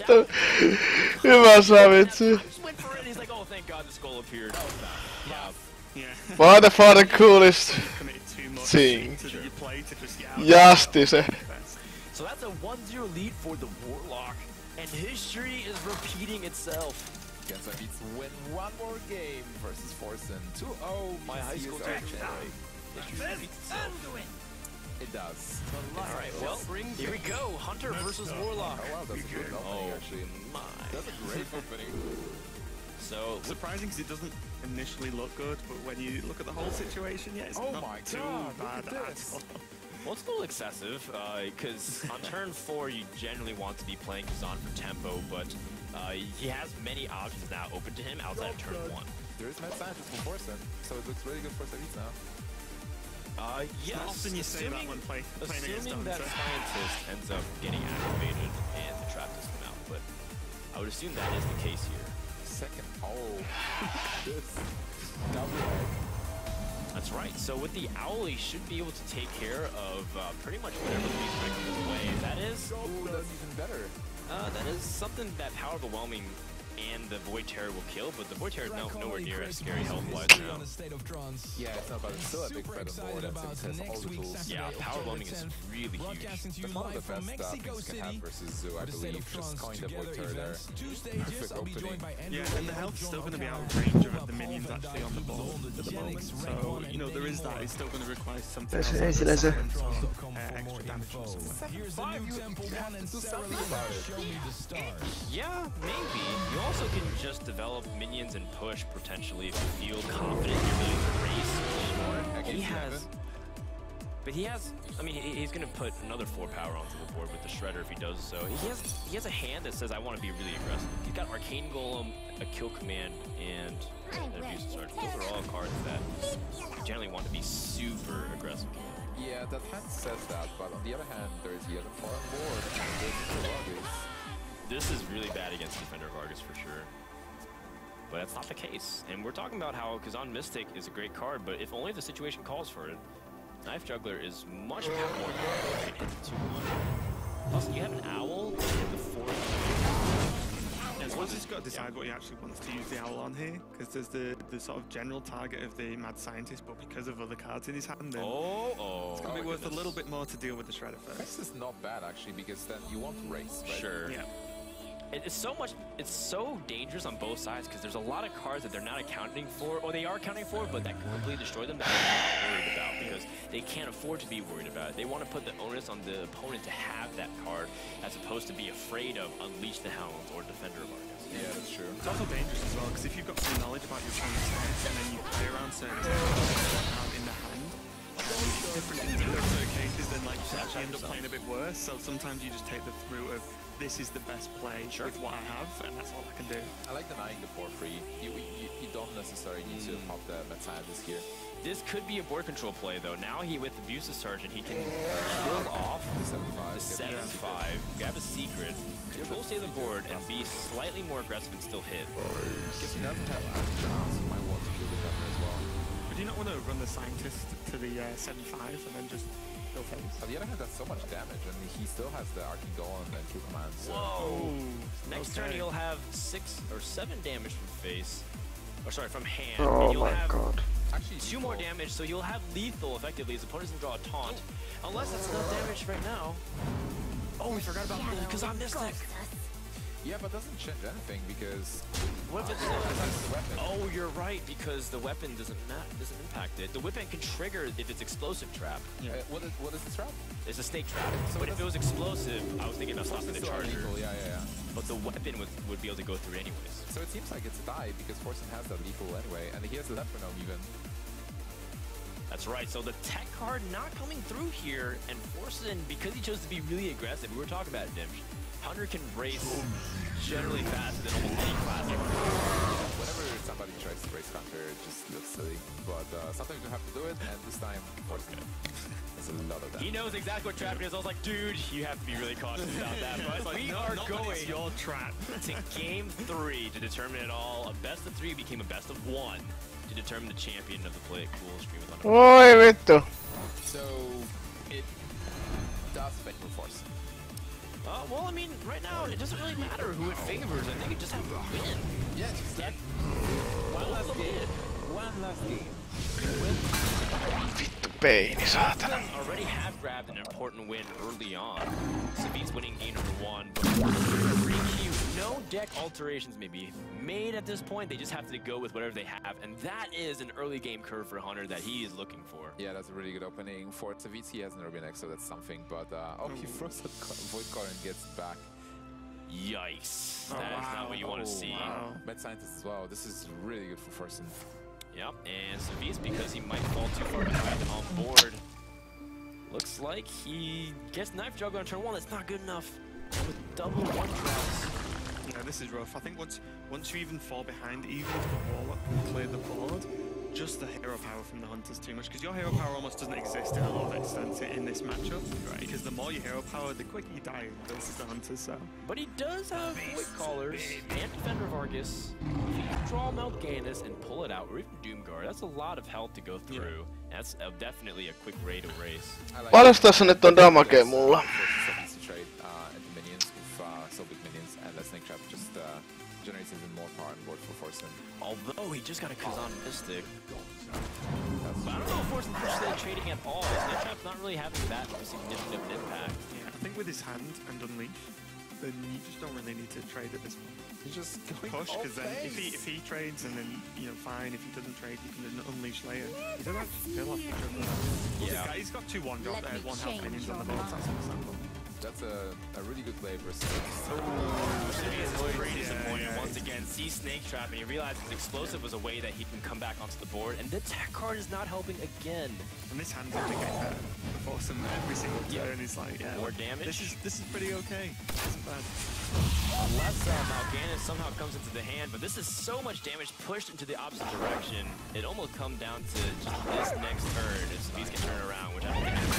vittu. Hyvä savitsi. Just went for it, he's like, oh thank god the skull appeared. Yeah. By the far the coolest Committed too much thing. to your play to just get out. Justice. So that's a 1-0 lead for the Warlock, and history is repeating itself. Gensa needs to win one more game versus Forsen. 2-0. My high school team. It does. Alright, well, here we go. Hunter versus Warlock. Oh wow, that's a good opening actually. My. That's a great opening. So, Surprising because it doesn't initially look good, but when you look at the whole situation, yeah, it's not too bad at all. well, it's a little excessive, because on turn 4 you generally want to be playing Kazan for tempo, but he has many options now open to him outside of turn 1. There is Mad Scientist for Forsen, so it looks really good for Saris now. Yes, Not often you say that when playing against assuming that Hunter. Scientist ends up getting activated and the trap does come out, but I would assume that is the case here. Second. Oh, this double egg. That's right. So with the Owl, he should be able to take care of pretty much whatever he's bringing his way. That is, Ooh, that's even better. that is something that Power Overwhelming and the Void Terror will kill, but the Void Terror is nowhere near as scary health-wise now. Yeah, it's not, but it's still a big threat on board, and since it has all the tools. Yeah, Power Overwhelming is really huge. That's one of the best things you can have versus Zoo, I believe. Just coin the Void Terror there. Perfect opening. Yeah, and the health's still going to be out of range of the minions actually on the ball at the moment. So, you know, there is that. It's still going to require something else. Extra damage from somewhere. Here's the new Temple 1 and Sarah show me the stars. Yeah, maybe. You also can just develop minions and push potentially if you feel confident you're willing to race. He has, but he has. I mean, he's gonna put another 4 power onto the board with the Shredder if he does so. He has a hand that says I want to be really aggressive. He's got Arcane Golem, a Kill Command, and an Abuse Sergeant. Those are all cards that you generally want to be super aggressive. Yeah, that hand says that, but on the other hand, there's the other foreign board, and there's Vargas. This is really bad against Defender Vargas for sure. But that's not the case. And we're talking about how Kazan Mystic is a great card, but if only the situation calls for it. Knife Juggler is much more powerful than hit the 2-1. Plus, you have an Owl and hit the 4. As well as he's got to decide what he actually wants to use the Owl on here, because there's the sort of general target of the Mad Scientist, but because of other cards in his hand, then it's going to be worth a little bit more to deal with the Shredder first. This is not bad actually, because then you want to race, right? Sure. Yeah. It's so dangerous on both sides because there's a lot of cards that they're not accounting for, or they are accounting for, but that can completely destroy them that they're not worried about because they can't afford to be worried about it. They want to put the onus on the opponent to have that card as opposed to be afraid of Unleash the Hounds or Defender Vargas. Yeah, that's true. It's also dangerous as well, because if you've got some knowledge about your opponent's hands and then you play around certain cards in the hand, different in certain cases, then like you actually end up playing a bit worse. So sometimes you just take the route of this is the best play with what I have, and that's all I can do. I like denying the 4-free. You don't necessarily need to pop the Mad Scientist here. This could be a board control play though. Now with Abusive Sergeant, he can kill off the 7-5, grab a secret, control stay the board, and be slightly more aggressive and still hit. Because he doesn't have chance, he might want to kill the Defender as well. But do you not want to run the Scientist to the 7-5 and then just go face? On the other hand, that's so much damage, and he still has the Arcane Golem and Kill Command. So. Whoa! Next turn he'll have 6 or 7 damage from face. Or sorry, from hand. Oh and you'll my have god. Actually, 2 more damage, so you'll have lethal effectively. His opponent doesn't draw a taunt. Unless that's enough damage right now. Oh, we forgot about Kazan Mystic. Yeah, but doesn't change anything because What if it's the weapon. Oh, you're right, because the weapon doesn't impact it. The weapon can trigger if it's explosive trap. Yeah. What is the trap? It's a snake trap. So but if it was explosive, I was thinking about stopping the charger. Lethal, yeah. But the weapon would be able to go through anyways. So it seems like it's a die because Forsen has that lethal anyway, and he has the Metronome even. That's right, so the tech card not coming through here, and Forsen, because he chose to be really aggressive, we were talking about it, Dimsh. Hunter can race generally faster than almost any classic. Whenever somebody tries to race counter, it just looks silly. But sometimes you have to do it, and this time, Forsen. There's a lot of that. He knows exactly what trap it is. I was like, dude, you have to be really cautious about that. But like, we are going your trap to game 3 to determine it all. A best of 3 became a best of 1 to determine the champion of the Play It Cool stream with Hunter. Oi vittu. So it does favor Forsen. Well, I mean, right now, it doesn't really matter who it favors. I think it just has to win. Yeah, just that. One last game. One last game. Vittu peini, saatana. Boston already have grabbed an important win early on. Savit's winning game #1, but pretty cute. No deck alterations may be made at this point. They just have to go with whatever they have, and that is an early game curve for Hunter that he is looking for. Yeah, that's a really good opening for Savitz. He has an Urban X, so that's something. But oh, he throws a Void Car and gets back. Yikes. That is not what you want to see. Wow. Mad Scientist as well. This is really good for Forsen. Yep, and Savitz, because he might fall too far behind on board, looks like he gets Knife Juggle on turn 1. That's not good enough with double one-drops. Yeah, this is rough. I think once you even fall behind, even if the Warlock can clear the board, just the hero power from the Hunter's too much, because your hero power almost doesn't exist in a lot of extent in this matchup. Right. Because the more your hero power, the quicker you die versus the Hunters. So. But he does have Void Callers and Defender of Argus. If he can draw Mal'Ganis and pull it out, or even Doomguard, that's a lot of health to go through. Yeah. That's definitely a quick way to race. Paljos tässä nyt on damage mulla? So big minions, and that Snake Trap just generates even more power on board for Forsen. Although he just got a Kazan Mystic. But I don't know if Forsen's interested in trading at all. Snake Trap's not really having that significant of an impact. Yeah, I think with his hand and Unleash, then you just don't really need to trade at this point. He's just going Push, because then if he trades and then, you know, fine. If he doesn't trade, you can then Unleash later. He doesn't have to kill off Yeah. He's got 2 1-drop there, 1 health minions on the board, that's understandable. That's a really good play versus. Savitz is pretty disappointed once again. Sees Snake Trap and he realizes Explosive was a way that he can come back onto the board, and the tech card is not helping again. And this hand's only getting better. Force him every single turn. He's like, yeah, more damage. This is pretty okay. This isn't bad. Unless Mal'Ganis somehow comes into the hand, but this is so much damage pushed into the opposite direction. It almost comes down to just this next turn if Savitz can turn around, which I don't think he can.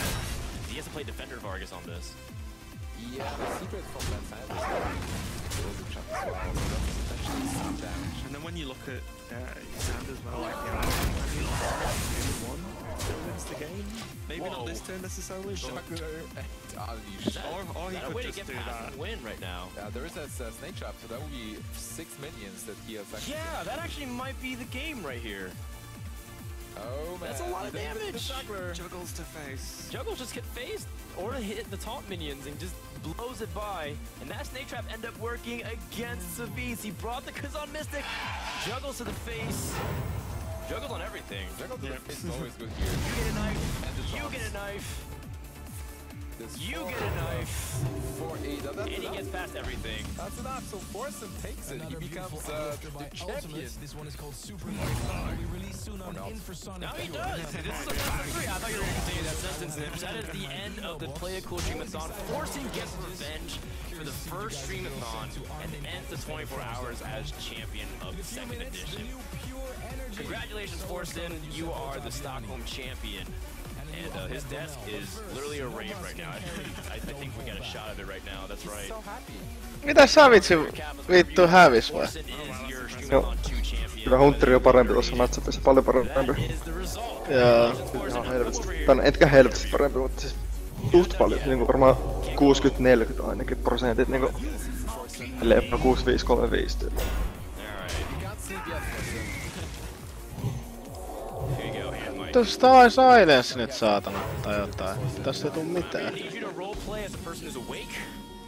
He has to play Defender of Argus on this. Yeah, the secret from that side is essentially some damage. And then when you look at his hand as well, like, you know, maybe 1 wins the game. Maybe not this turn necessarily, but... Or he could just do that. And win right now. There is a Snake Trap, so that would be 6 minions that he has actually... Yeah, that actually might be the game right here. Oh man, that's a lot of damage. Juggles to face. Juggles just get phased or hit the taunt minions and just blows it by. And that Snake Trap ended up working against Savitz. He brought the Kazan Mystic. Juggles to the face. Juggles on everything. Juggles to the face is always good here. You get a knife. You get a knife. You get a knife. 4-8. And he gets past everything. That's enough. So Forsen takes it. He becomes the champion. This one is called Super Mario. Will be released soon on Infrasonic. Now he does. This is a best of 3. I thought you were going to continue that sentence. That is the end of the Play It Cool Streamathon. Forsen gets revenge for the first Streamathon and ends the 24 hours as champion of the 2nd edition. Congratulations, Forsen. You are the Stockholm champion. And his desk is literally a rave right now. I think we got a shot of it right now. That's right. Mitä Savitsi vittu hävis vai? Joo. Kyllä Hunteri on parempi tuossa matchupissa, paljon parempi. Jaa. Ihan helvetisti. Tai etkä helvetisti parempi, mutta siis just paljon. Niinku varmaan 60-40 ainakin prosentit niinku. Ellei jopa 65-35 tyyli. Tuosta on silence nyt saatana, tai jotain. Tässä ei tuu mitään.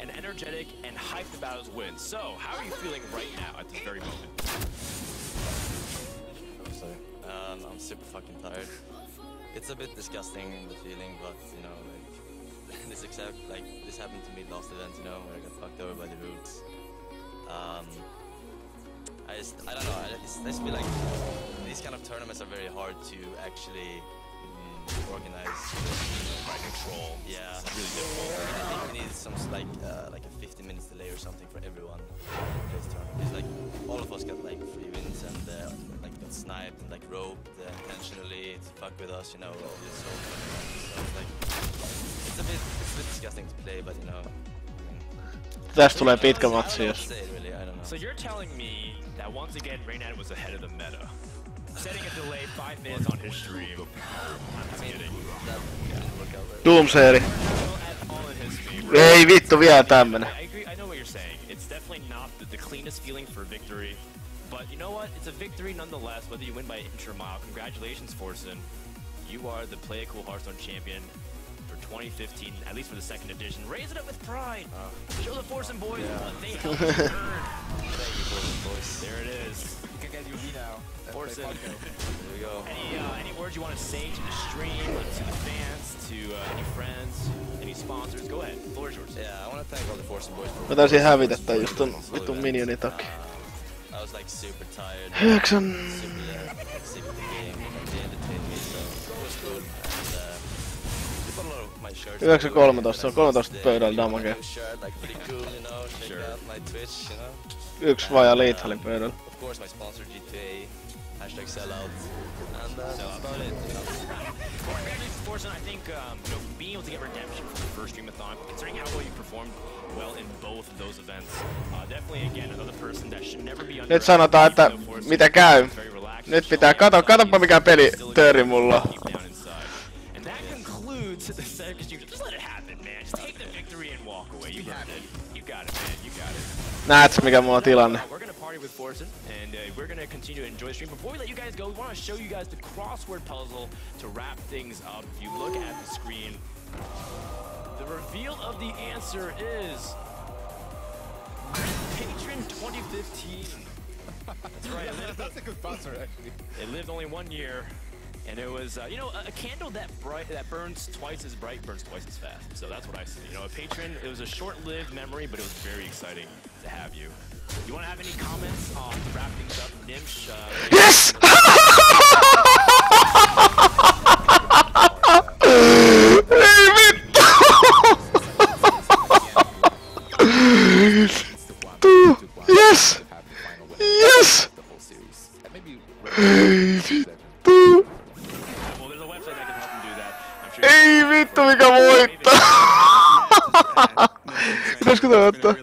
Energetic and hyped about his win. So, how are you feeling right now at this very moment? I'm super fucking tired. It's a bit disgusting, the feeling, but you know, like this happened to me last event, you know, where I got fucked over by the roots. I don't know. I just feel like these kind of tournaments are very hard to actually organize. By control. Yeah. It's really difficult. I think we need some like a 50 minutes delay or something for everyone in this tournament. Because like all of us got like free wins and like got sniped and like roped intentionally to fuck with us, you know. So it's like it's a bit disgusting to play, but you know. Tästä tulee pitkä matsi, jos. So you're telling me that once again Reynad was ahead of the meta, setting a delay 5 minutes on his stream. I'm just kidding. Doomsayer. At all feeling his favor. Ei vittu vielä tämmönen. I agree. I know what you're saying. It's definitely not the cleanest feeling for victory, but you know what? It's a victory nonetheless. Whether you win by inch or mile, congratulations, Forsen. You are the Play It Cool Hearthstone champion for 2015, at least for the second edition. Raise it up with pride. Show the Forsen boys what they helped you earn. Thank you, Forsen boys. There it is. You can get UV now. Forsen. There we go. Any words you want to say to the stream, to the fans, to any friends, any sponsors? Go ahead. Floor is yours. Yeah, I want to thank all the Forsen boys for... Mä taisin hävitä tän just ton vitun minionin takia. I was like super tired. Hyöksän. Super sick of the game. They entertained me, so it was good. And they bought a lot of my shirts. 9-13, se on 13 pöydällä damagea. Shirt, like pretty cool, you know. Check out my Twitch, you know. Yksi vajaa liithallin pöydällä. Of course, my sponsor GTA. Hashtag sellout. And that's about it, you know. Congratulations, Forsen. I think being able to get redemption for the first Streamathon, considering how well you performed well in both of those events, definitely again another person that should never be under. Nyt sanotaan, että mitä käy. Nyt pitää katoppa mikä peli töri mulla. And that concludes the set. Just let it happen, man. Just take the victory and walk away. You earned it. You got it, man. You got it. Näetkö mikä mulla on tilanne? We're gonna party with Forsen, and we're gonna continue to enjoy the stream. Before we let you guys go, we want to show you guys the crossword puzzle to wrap things up. If you look at the screen, the reveal of the answer is Patron 2015. That's right. That's a good sponsor, actually. It lived only 1 year, and it was, you know, a candle that burns twice as bright, burns twice as fast. So that's what I see. You know, a patron. It was a short-lived memory, but it was very exciting to have you. You want to have any comments to wrap things up, Nimsh? Yes! Ei vittu! Yes! Yes! Ei vittu! Well, there's a website that can help him do that. I'm sure. Ei vittu mikä voittaa! Pitäisikö tää ottaa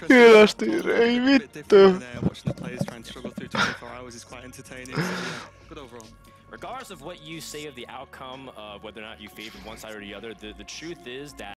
hyvästi? Ei vittu! Watching the players try and struggle through 24 hours is quite entertaining. So yeah, good overall. Regardless of what you say of the outcome of whether or not you favored one side or the other, the truth is that